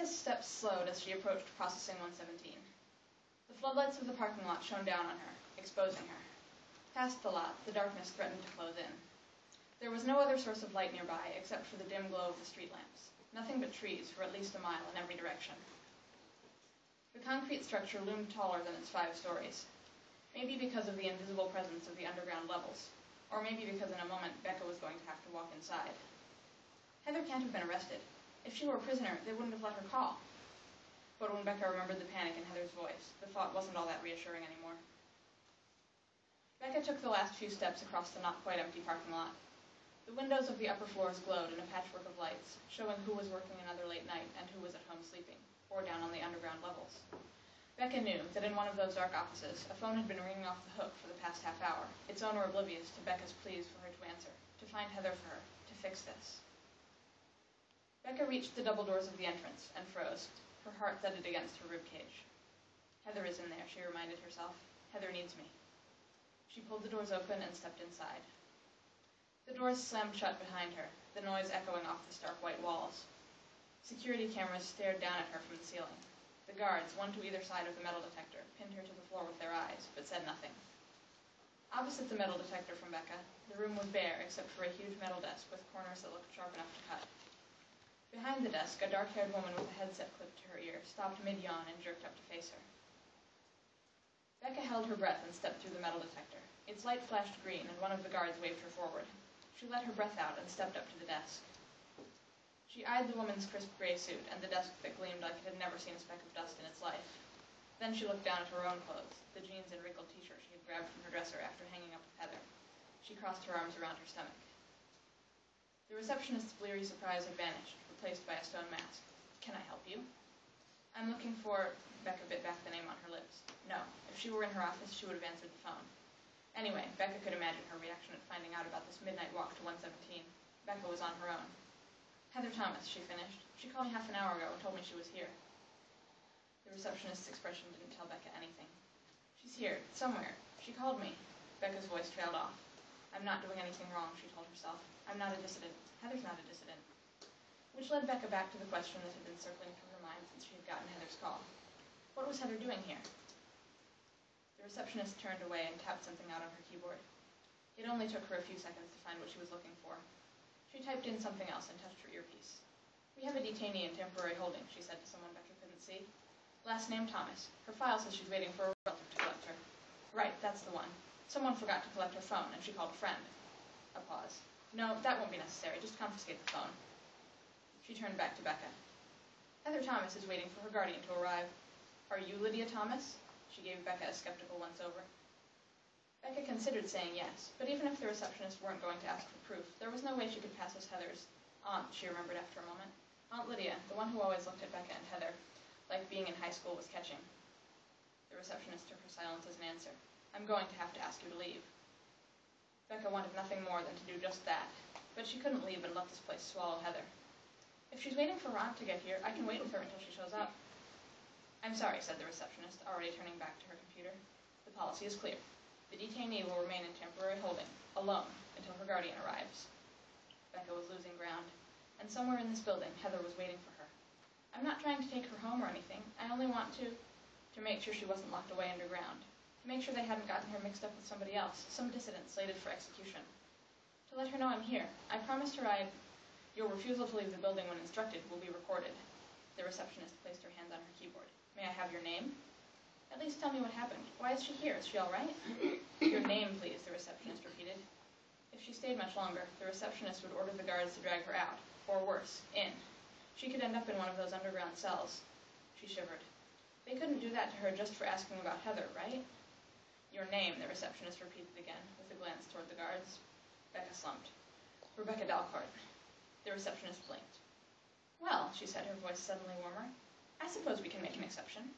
Becca's steps slowed as she approached Processing 117. The floodlights of the parking lot shone down on her, exposing her. Past the lot, the darkness threatened to close in. There was no other source of light nearby except for the dim glow of the street lamps. Nothing but trees for at least a mile in every direction. The concrete structure loomed taller than its 5 stories. Maybe because of the invisible presence of the underground levels, or maybe because in a moment Becca was going to have to walk inside. Heather can't have been arrested. If she were a prisoner, they wouldn't have let her call. But when Becca remembered the panic in Heather's voice, the thought wasn't all that reassuring anymore. Becca took the last few steps across the not-quite-empty parking lot. The windows of the upper floors glowed in a patchwork of lights, showing who was working another late night and who was at home sleeping, or down on the underground levels. Becca knew that in one of those dark offices, a phone had been ringing off the hook for the past half hour, its owner oblivious to Becca's pleas for her to answer, to find Heather for her, to fix this. Becca reached the double doors of the entrance and froze, her heart thudded against her ribcage. Heather is in there, she reminded herself. Heather needs me. She pulled the doors open and stepped inside. The doors slammed shut behind her, the noise echoing off the stark white walls. Security cameras stared down at her from the ceiling. The guards, one to either side of the metal detector, pinned her to the floor with their eyes, but said nothing. Opposite the metal detector from Becca, the room was bare except for a huge metal desk with corners that looked sharp enough to cut. Behind the desk, a dark-haired woman with a headset clipped to her ear stopped mid-yawn and jerked up to face her. Becca held her breath and stepped through the metal detector. Its light flashed green, and one of the guards waved her forward. She let her breath out and stepped up to the desk. She eyed the woman's crisp gray suit and the desk that gleamed like it had never seen a speck of dust in its life. Then she looked down at her own clothes, the jeans and wrinkled t-shirt she had grabbed from her dresser after hanging up with Heather. She crossed her arms around her stomach. The receptionist's bleary surprise had vanished, replaced by a stone mask. "Can I help you?" "I'm looking for—" Becca bit back the name on her lips. No, if she were in her office, she would have answered the phone. Anyway, Becca could imagine her reaction at finding out about this midnight walk to 117. Becca was on her own. "Heather Thomas," she finished. "She called me half an hour ago and told me she was here." The receptionist's expression didn't tell Becca anything. "She's here, somewhere. She called me." Becca's voice trailed off. "I'm not doing anything wrong," she told herself. "I'm not a dissident. Heather's not a dissident." Which led Becca back to the question that had been circling through her mind since she had gotten Heather's call. What was Heather doing here? The receptionist turned away and tapped something out on her keyboard. It only took her a few seconds to find what she was looking for. She typed in something else and touched her earpiece. "We have a detainee in temporary holding," she said to someone Becca couldn't see. "Last name Thomas. Her file says she's waiting for a relative to collect her." "Right, that's the one. Someone forgot to collect her phone, and she called a friend." A pause. "No, that won't be necessary. Just confiscate the phone." She turned back to Becca. "Heather Thomas is waiting for her guardian to arrive. Are you Lydia Thomas?" She gave Becca a skeptical once-over. Becca considered saying yes, but even if the receptionist weren't going to ask for proof, there was no way she could pass as Heather's aunt, she remembered after a moment. Aunt Lydia, the one who always looked at Becca and Heather like being in high school was catching. The receptionist took her silence as an answer. "I'm going to have to ask you to leave." Becca wanted nothing more than to do just that, but she couldn't leave and let this place swallow Heather. "If she's waiting for her aunt to get here, I can wait with her until she shows up." "I'm sorry," said the receptionist, already turning back to her computer. "The policy is clear. The detainee will remain in temporary holding, alone, until her guardian arrives." Becca was losing ground, and somewhere in this building, Heather was waiting for her. "I'm not trying to take her home or anything. I only want to make sure she wasn't locked away underground. To make sure they hadn't gotten her mixed up with somebody else, some dissident slated for execution. To let her know I'm here. I promised her Your refusal to leave the building when instructed will be recorded." The receptionist placed her hand on her keyboard. "May I have your name?" "At least tell me what happened. Why is she here? Is she all right?" "Your name, please," the receptionist repeated. If she stayed much longer, the receptionist would order the guards to drag her out, or worse, in. She could end up in one of those underground cells. She shivered. They couldn't do that to her just for asking about Heather, right? "Your name," the receptionist repeated again, with a glance toward the guards. Becca slumped. "Rebecca Dalcourt." The receptionist blinked. "Well," she said, her voice suddenly warmer, "I suppose we can make an exception.